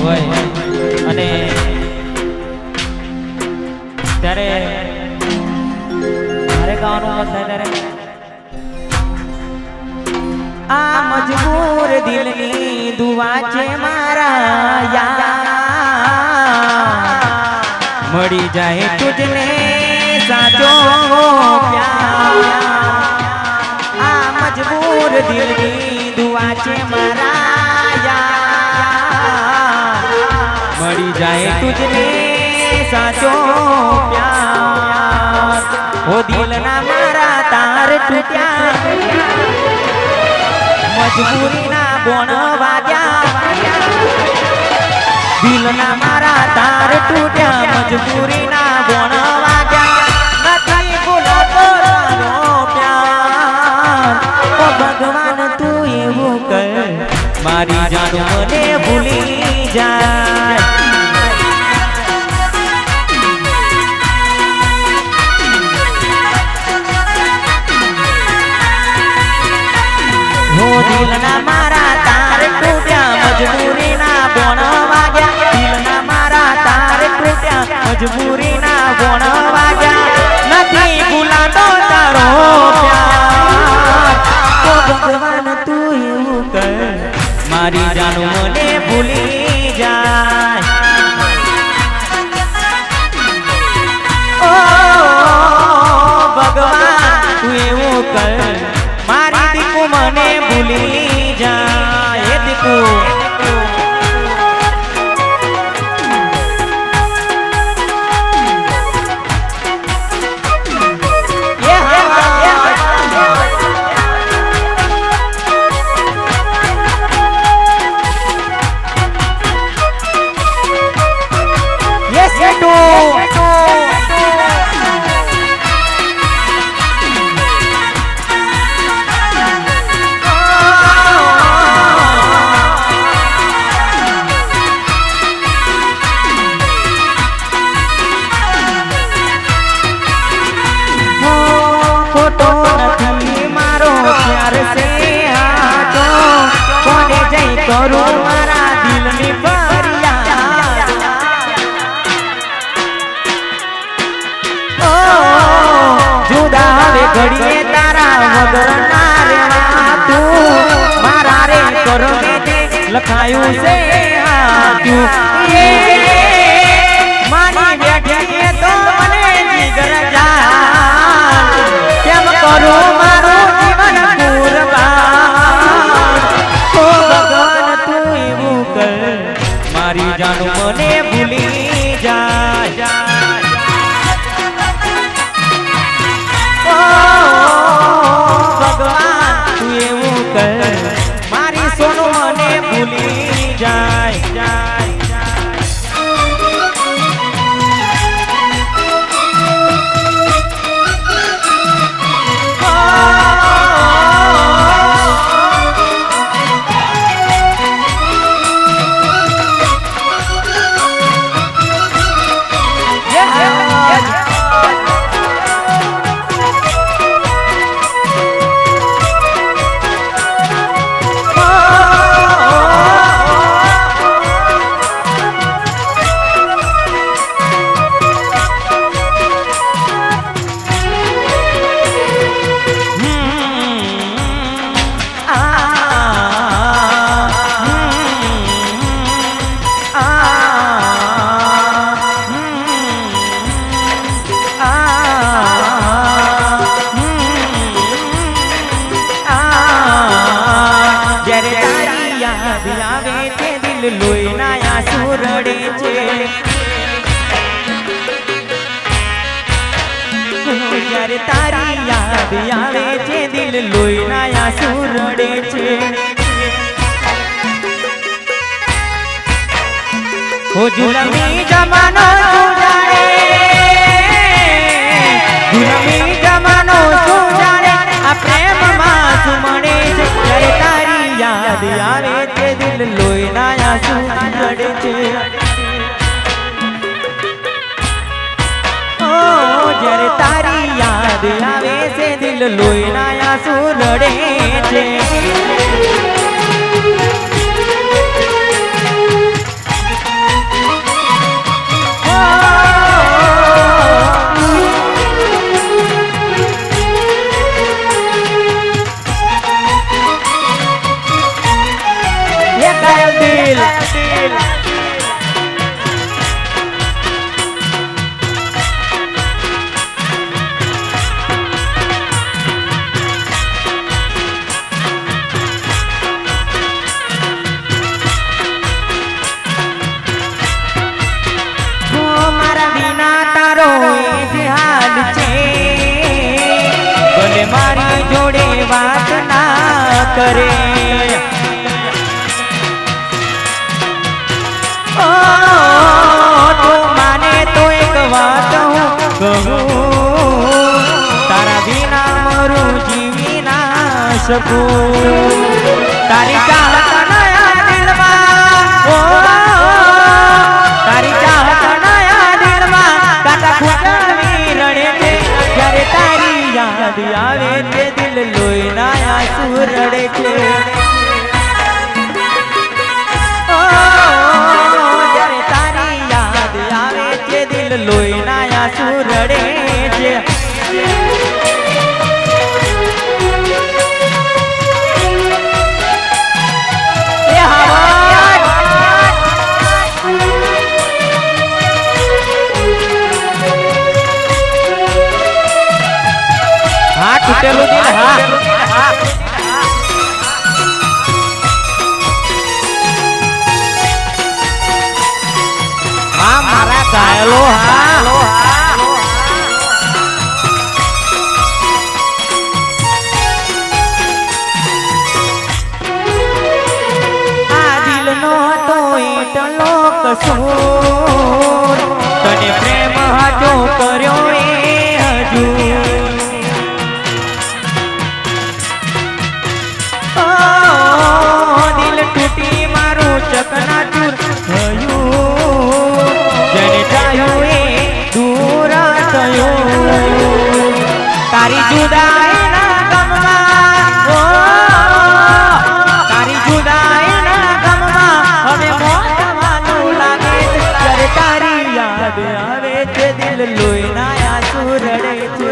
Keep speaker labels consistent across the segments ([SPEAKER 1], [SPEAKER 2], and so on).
[SPEAKER 1] હોય અને ત્યારે મારે ગાવાનું મત થાય ત્યારે આ મજબૂર દિલની દુઆ છે મારા યાર મળી જાય તુજને સાચો પ્યાર આ મજબૂર દિલની દુઆ છે મારા યાર મળી જાય તુજને સાચો પ્યાર ઓ દિલના મારા તાર તૂટ્યા મજબૂરીના બોણ વાગ્યા દિલના મારા તાર તૂટ્યા મજબૂરીના બોણ વાગ્યા નથી ભૂલાતો તારો પ્યાર ઓ ભગવાન તું એવું કર મારી જાન મને ભૂલી જાય દિલના મારા તાર તૂટ્યા મજબૂરીના બોણ વાગ્યા દિલના મારા તાર તૂટ્યા મજબૂરીના બોણ વાગ્યા નથી ભૂલાતો તારો પ્યાર ઓ ભગવાન તું એવું કર મારી જાન મને ભૂલી જાય ઓ ભગવાન તું એવું કર મારી દીકુ મને ભૂલી જાય દીકુ કરું મારા દિલની ફરિયાદ ઓ જુદા હવે ઘડીએ તારા વગર ના રહેવા તું મારા રે કરમે તે લખાયું છે હાથું માની બેઠી તો મને જીગર જા કેમ કરું મારું જીવન કુરબાન ઓ ભગવાન તું એવું કર મારી જાન મને ભૂલી જાય ઓ ભગવાન તું એવું કર મારી સોનું મને ભૂલી જાય લોહીના આંસુ રડે છે જ્યારે તારી યાદ આવે છે દિલ લોહીના આંસુ રડે છે ઓ જુલમી જમાનો સુજાણે જુલમી જમાનો સુજાણે આ પ્રેમમાં સુમણે છે જ્યારે તારી યાદ આવે છે દિલ લોહીના આંસુ રડે છે ઓ જ્યારે તારી યાદ આવે છે દિલ લોહીના આંસુ રડે છે એ જ હાલ છે ભલે મારી જોડે વાત ના કરે તું માને તો એક વાત હું કહું તારા વિના મારું જીવી ના શકું તારી ચાહત નયા દિલમાં તારી ચાહત નયા દિલમાં કાટા ખૂટવી રડે છે જ્યારે તારી યાદ આવે તે દિલ લોહીના આંસુ રડે છે જ્યારે તારી યાદ આવે તે દિલ લોહીના આંસુ રડે છે તૂટેલું દિલ હા હા મારા ઘાયલો હા આ દિલનો તો એટલો કસૂર તને પ્રેમ હાજો કર્યો એ હજુ ચકનાચૂર થયું જેને ચાહ્યું એ દૂર થયું તારી જુદાઈના ગમમાં તારી જુદાઈના ગમમાં હવે મોત થવાનું લાગે છે જ્યારે તારી યાદ આવે છે દિલ લોહીના આંસુ રડે છે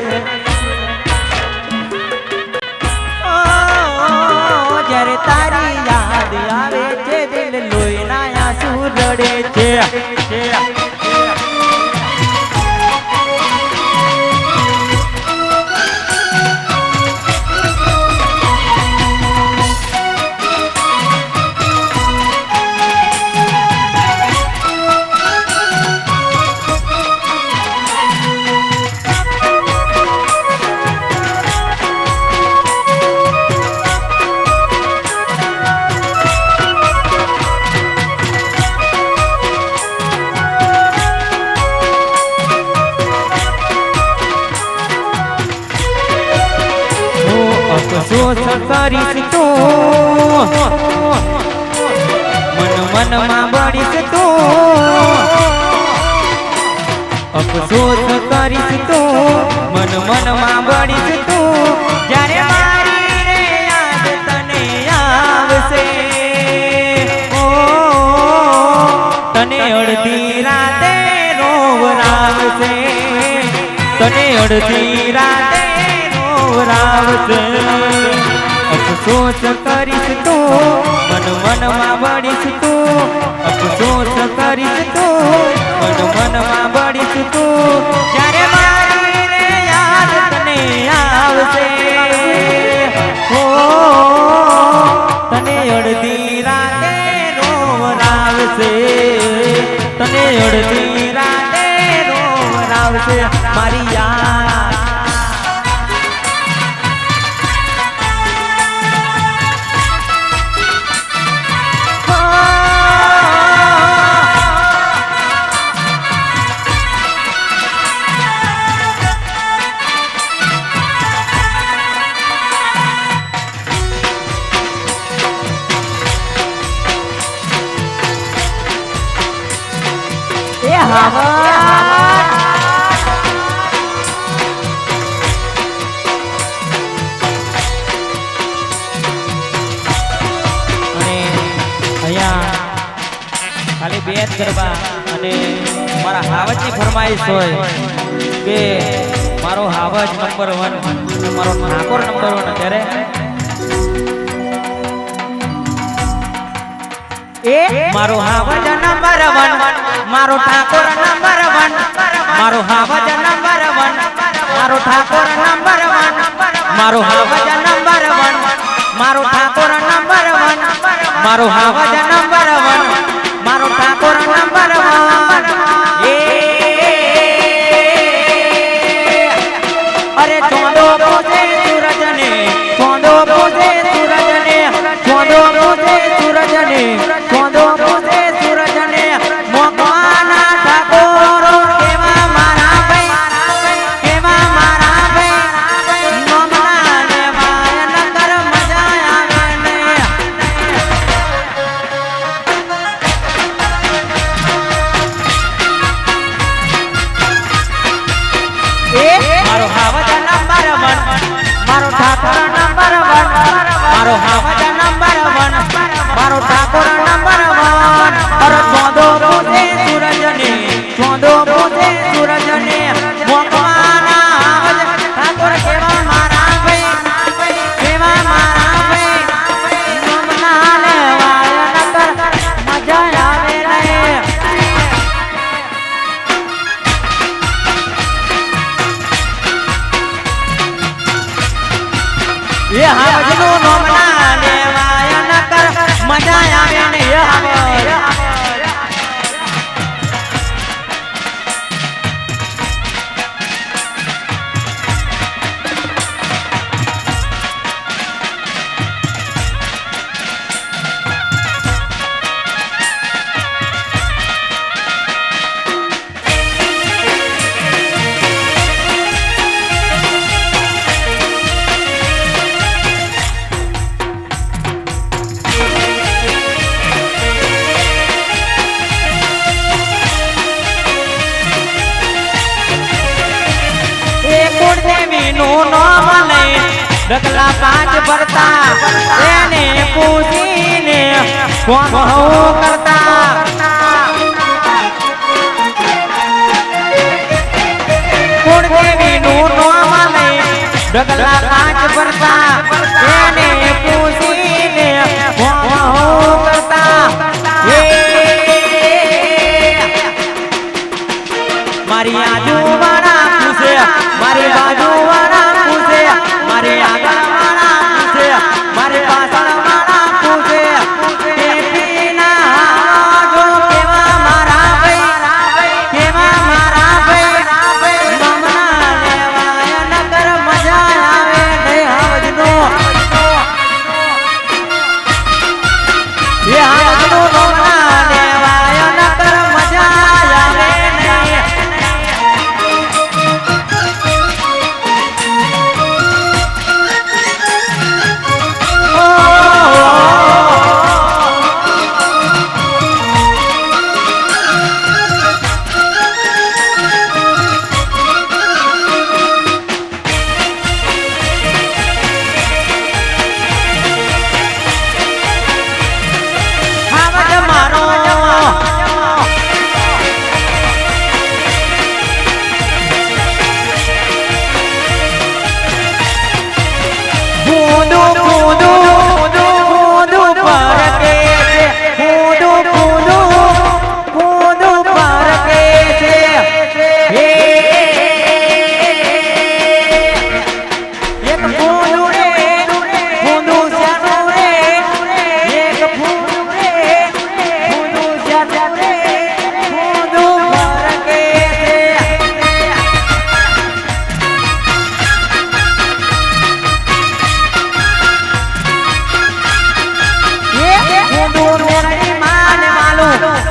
[SPEAKER 1] જ્યારે તારી યાદ આવે છે દિલ લોહીના આંસુ રડે છે અફસોસ કરીશ તું મનમાં બળીશ તું અફસોસ કરીશ તું મનમાં બળીશ તું જ્યારે મારી રે યાદ તને આવશે તને અડધી રાતે રોવરાવશે તને અડધી રાતે રાવશે અફસોસ કરીશ તું મનમાં બળીશ તું અફસોસ કરીશ તું મનમાં બળીશ તું જ્યારે મારી રે યાદ તને આવશે તને અડધી રાતે રોવરાવશે તને અડધી રાતે રોવરાવશે મારી યાદ ખાલી બે જ ગરબા અને મારા હાવજની ફરમાઈશ હોય કે મારો હાવજ નંબર 1 મારો ઠાકોર નંબર 1 અત્યારે મારો હાવજ નંબર 1 મારો ઠાકોર નંબર 1 મારો હાવજ નંબર 1 મારો ઠાકોર નંબર 1 મારો હાવજ નંબર 1 મારો ઠાકોર નંબર 1 મારો હાવજ નંબર 1 મારો ઠાકોર નંબર 1 એ मारो हावज नंबर 1 मारो ठाकुर नंबर 1 और चौदो पूछे सूरज ने चौदो पूछे सूरज ने मोकवाना हावज ठाकुर केवा मारा भाई केवा मारा भाई नमना ले वाया नकर मजा आवे रे ये हावज नो नमना ले वाया नकर मजा आवे ने ये हावज डगला पांच भरता एने पूछीने कौन हो करता कुड़ देवी नो माने डगला पांच भरता एने पूछीने कौन हो करता मारी आजू वाला पूछे मारी बाजू वाला पूछे मारे आगल वाला पूछे मारे पासल वाला पूछे के पीना जो केवा मारा भाई केवा मारा भाई ममना लेवाया नगर मजा आवे दे हावज नो ये हावज नो ममना लेवाया नगर मजा आवे नहीं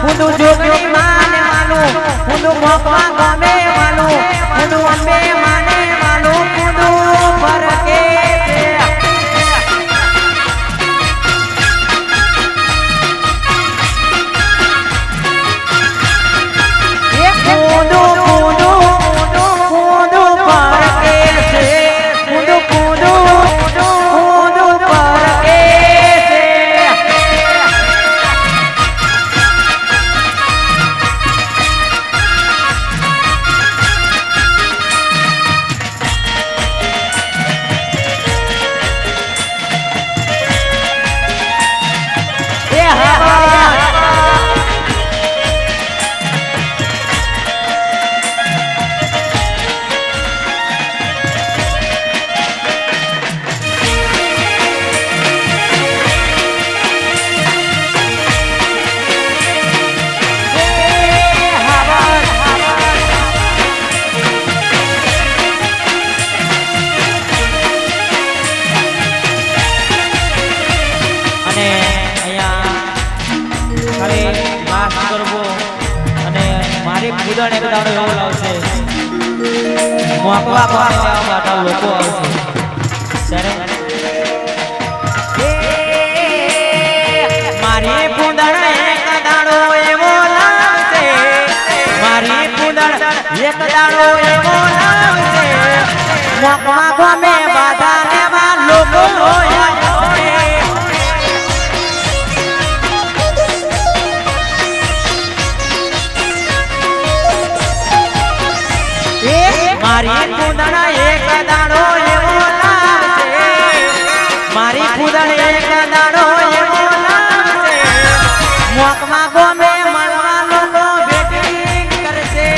[SPEAKER 1] Hundu jogi mane malu, hundu bhokwa game malu, hundu ambe mane malu, hundu parke ઉદણ એક દાડો એવો લાવશે મોકવા પાસે આવા લોકો આવશે મારી પૂંદણ એક દાડો એવો લાવશે મારી પૂંદણ એક દાડો એવો લાવશે મોકવા ગમે બાધા લેવા લોકો આવશે મારી કુદણ એક દાડો એવો લાવશે મારી કુદણ એક દાડો એવો લાવશે મોકમાં ગોમે મળવા લોકો ભેટી કરશે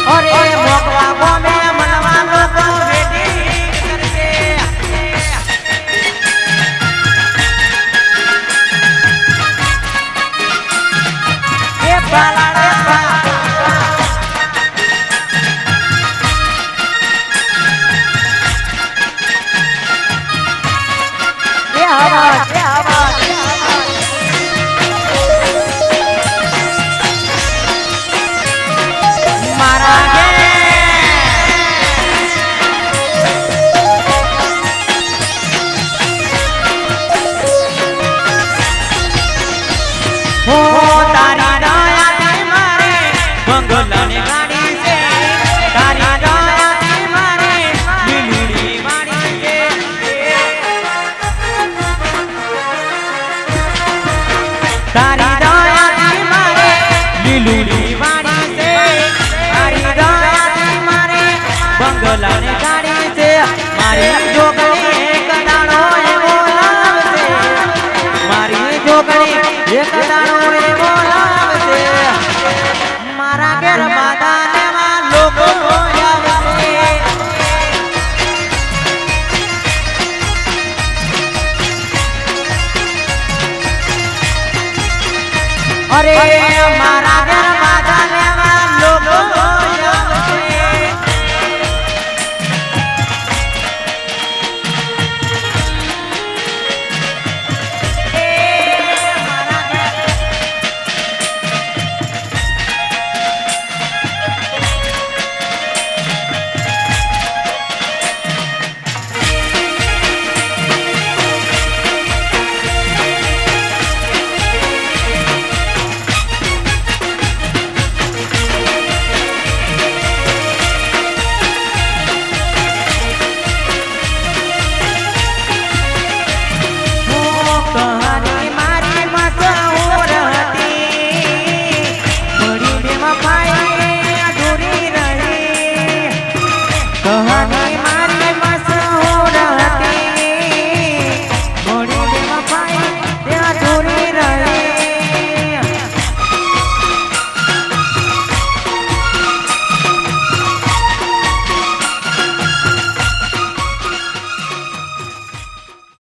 [SPEAKER 1] અરે મોકવા ગોમે મળવા લોકો ભેટી કરશે એ બાલાડે મારા હો તારી દયાથી મારે બંગલાની ગાડી છે તારી દયાથી મારે લીલુડી વાડી છે તારી દયાથી મારે લીલુડી વાડી છે તારી દયાથી મારે બંગલાની ગાડી છે મારી જોગણી એક દાડો એવો લાવશે મારી જોગણી એક દાડો એવો લાવશે મારા ઘેર બાધા લેવા લોકો આવશે અરે મારા